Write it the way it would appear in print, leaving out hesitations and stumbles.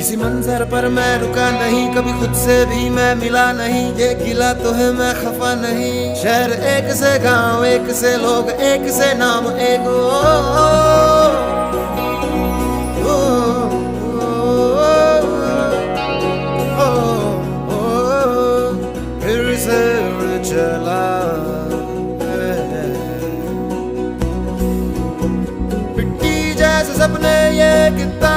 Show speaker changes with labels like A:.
A: किसी मंजर पर मैं रुका नहीं, कभी खुद से भी मैं मिला नहीं, ये गिला तो है मैं खफा नहीं। शहर एक से गांव एक से लोग एक से नाम एक फिर से उड़ चला मिट्टी जैसे सपने ये कितना